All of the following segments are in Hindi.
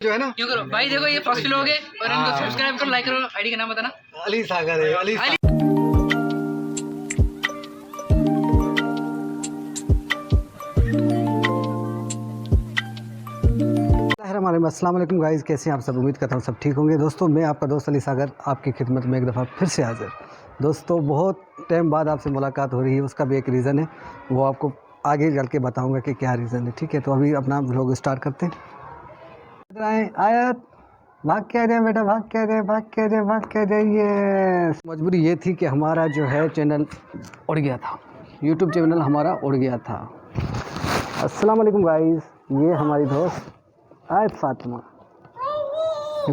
जो है ना क्यों करो भाई। देखो ये फर्स्ट लोग है और इनको सब्सक्राइब करो, लाइक करो। आईडी का नाम बताना। अली सागर है। अली हमारे अस्सलाम वालेकुम गाइस, कैसे हैं आप सब। उम्मीद करता हूँ सब ठीक होंगे। दोस्तों मैं आपका दोस्त अली सागर आपकी खिदमत में एक दफ़ा फिर से हाजिर। दोस्तों बहुत टाइम बाद आपसे मुलाकात हो रही है, उसका भी एक रीज़न है, वो आपको आगे चल के बताऊँगा कि क्या रीज़न है। ठीक है, तो अभी अपना व्लॉग स्टार्ट करते हैं। आयत भाग के आ जाए बेटा, भाग के आ जाए, भाग के आ जाए, भाग के आ जाइए। मजबूरी ये थी कि हमारा जो है चैनल उड़ गया था, यूट्यूब चैनल हमारा उड़ गया था। अस्सलाम वालेकुम गाइस, ये हमारी दोस्त आयत फातिमा।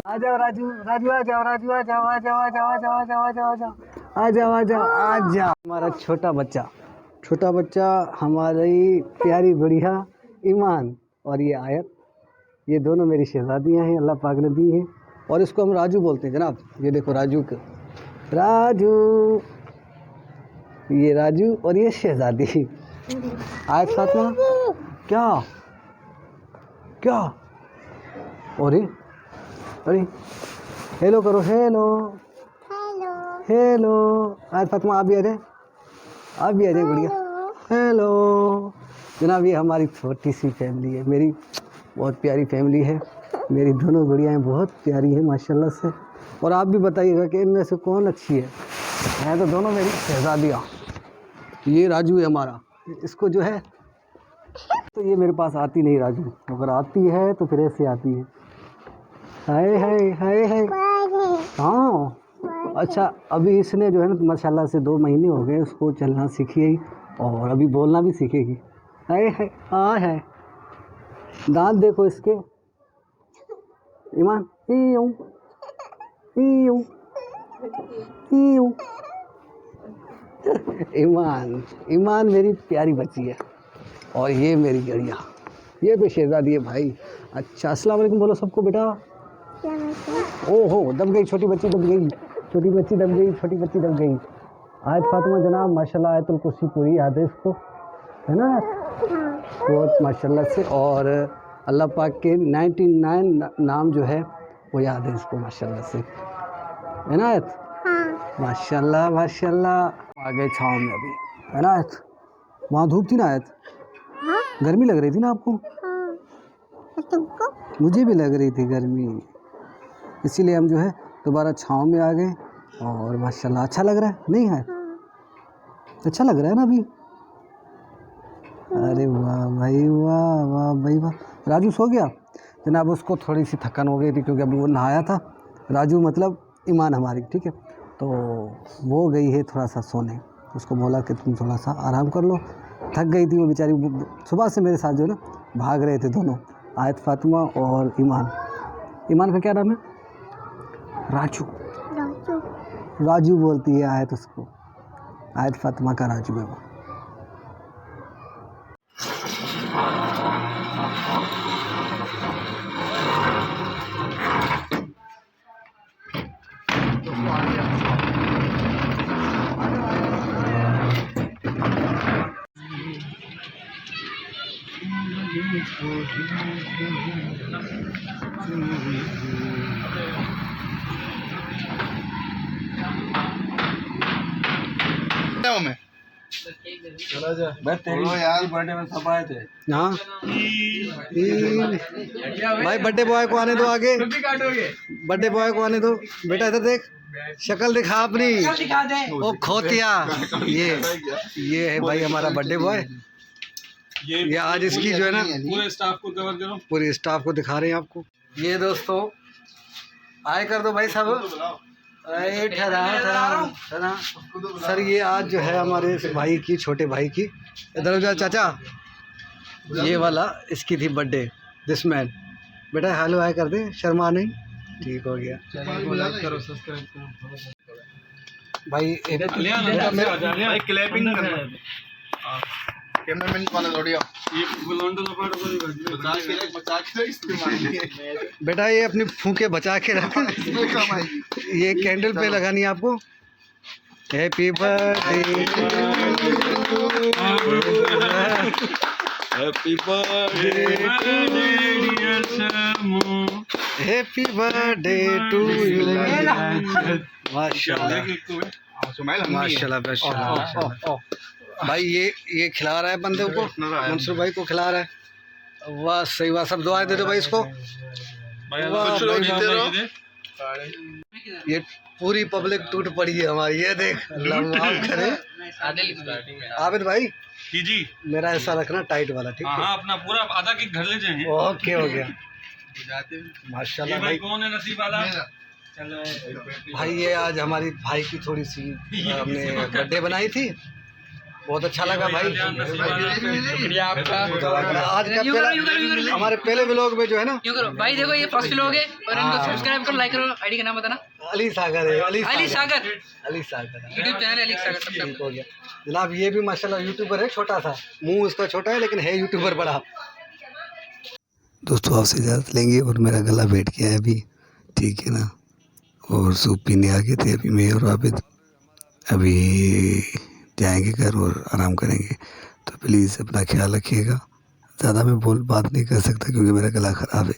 आ जाओ राजू, राजू आ जाओ, राजू आ जाओ, आ जाओ, आ जाओ, आ जाओ, आ जाओ, आ जाओ, आ जाओ, आ जाओ, आ जाओ, आ जाओ। हमारा छोटा बच्चा हमारी प्यारी बढ़िया ईमान और ये आयत, ये दोनों मेरी शहजादियाँ हैं, अल्लाह पाक ने दी हैं। और इसको हम राजू बोलते हैं जनाब। ये देखो राजू, ये राजू और ये शहजादी आयत फातिमा। क्या क्या अरे अरे हेलो करो, हेलो हेलो। आयत फातिमा आप भी आ जाए, आप भी आ जाए बढ़िया। हेलो जनाब, ये हमारी छोटी सी फैमिली है, मेरी बहुत प्यारी फैमिली है। मेरी दोनों गुड़ियाएँ बहुत प्यारी हैं माशाल्लाह से। और आप भी बताइएगा कि इनमें से कौन अच्छी है तो दोनों मेरी शहजादियाँ। ये राजू है हमारा, इसको जो है तो ये मेरे पास आती नहीं राजू, अगर आती है तो फिर ऐसे आती है। हाय हाय हाय हाय। हाँ अच्छा, अभी इसने जो है ना माशाल्लाह से 2 महीने हो गए उसको चलना सीखी और अभी बोलना भी सीखेगी। हाय हाय हाँ है। दांत देखो इसके, ईमान ईयू ईयू ईयू। ईमान मेरी प्यारी बच्ची है और ये मेरी गड़िया, ये भी शहजादी है भाई। अच्छा अस्सलाम वालेकुम बोलो सबको बेटा। ओहो दब गई छोटी बच्ची, दब गई छोटी बच्ची, दब गई छोटी बच्ची, दब गई। आयत फातिमा जनाब माशाल्लाह आयतुल कुर्सी पूरी याद है इसको, है ना बहुत माशाल्लाह से। और अल्लाह पाक के 99 नाम जो है वो याद है इसको माशाल्लाह से, है ना आयत। माशाल्लाह माशाल्लाह। आ गए छाँव में अभी, है ना आयत। वहाँ धूप थी ना आयत, गर्मी लग रही थी ना आपको। तुमको? मुझे भी लग रही थी गर्मी, इसीलिए हम जो है दोबारा छाँव में आ गए। और माशाल्लाह अच्छा लग रहा है नहीं है, अच्छा लग रहा है ना अभी। अरे वाह भाई वाह, वाह भाई वाह। राजू सो गया जनाब, उसको थोड़ी सी थकान हो गई थी क्योंकि अभी वो नहाया था। राजू मतलब ईमान हमारी, ठीक है, तो वो गई है थोड़ा सा सोने। उसको बोला कि तुम थोड़ा सा आराम कर लो, थक गई थी वो बेचारी। सुबह से मेरे साथ जो है ना भाग रहे थे दोनों, आयत फातिमा और ईमान। ईमान का क्या नाम है? राजू। राजू बोलती है आयत उसको, आयत फातिमा का राजू है वो। यार बर्थडे में सब आए थे। हाँ भाई बर्थडे बॉय को आने दो आगे, बर्थडे बॉय को आने दो बेटा। इधर देख, शक्ल दिखा अपनी, ओ खोतिया। ये है भाई हमारा बर्थडे बॉय। ये आज इसकी जो है ना पूरे स्टाफ को कवर करो, पूरी स्टाफ को दिखा रहे हैं आपको। ये दोस्तों आए कर दो भाई सब। ठहरा सर, ये आज जो है हमारे भाई की, छोटे भाई की, इधर उधर चाचा, ये वाला इसकी थी बर्थडे। दिस मैन बेटा हेलो हाय कर दे, शर्मा नहीं, ठीक हो गया। लाइक करो, सब्सक्राइब करो भाई भाई, क्लैपिंग करना। कैमरामैन वाला ऑडियो ये बुलंदो तो बचा के इस्तेमाल। बेटा ये अपनी फूंके बचा के रख, ये कैंडल पे लगानी है आपको। Happy birthday happy birthday happy birthday to you. माशाल्लाह माशाल्लाह माशाल्लाह। भाई ये खिला रहा है बंदे को, मंसूर भाई को खिला रहा है। वाह सही वाह, सब दुआएं दे दो भाई इसको। वाह भाई, जीते रहो। ये पूरी पब्लिक टूट पड़ी है हमारी, ये देख लम्हा करे। आबिद भाई जी मेरा ऐसा रखना टाइट वाला, ठीक है? हाँ अपना पूरा आधा केक घर ले जाएंगे। ओके हो गया माशाल्लाह भाई। कौन है नसीब वाला? भाई ये आज हमारी भाई की थोड़ी सी हमने बर्थडे बनाई थी, बहुत अच्छा लगा भाई। शुक्रिया आपका। आज का पहला हमारे पहले व्लॉग में जो है ना, क्यों करो भाई, देखो ये फर्स्ट व्लॉग है और इनको सब्सक्राइब करो, लाइक करो। आईडी का नाम बताना। अली सागर है। अली सागर अली सागर यूट्यूब चैनल है, अली सागर ठीक सब्सक्राइब। हो गया जनाब। ये भी माशाल्लाह यूट्यूबर है, छोटा सा मुंह उसका छोटा है लेकिन है यूट्यूबर बड़ा। दोस्तों आपसे इजाज़त लेंगे और मेरा गला बैठ गया है अभी, ठीक है ना, और सूप पीने आ गए थे अभी मैं और आबिद। अभी जाएंगे घर और आराम करेंगे, तो प्लीज़ अपना ख्याल रखिएगा। ज़्यादा मैं बात नहीं कर सकता क्योंकि मेरा गला ख़राब है।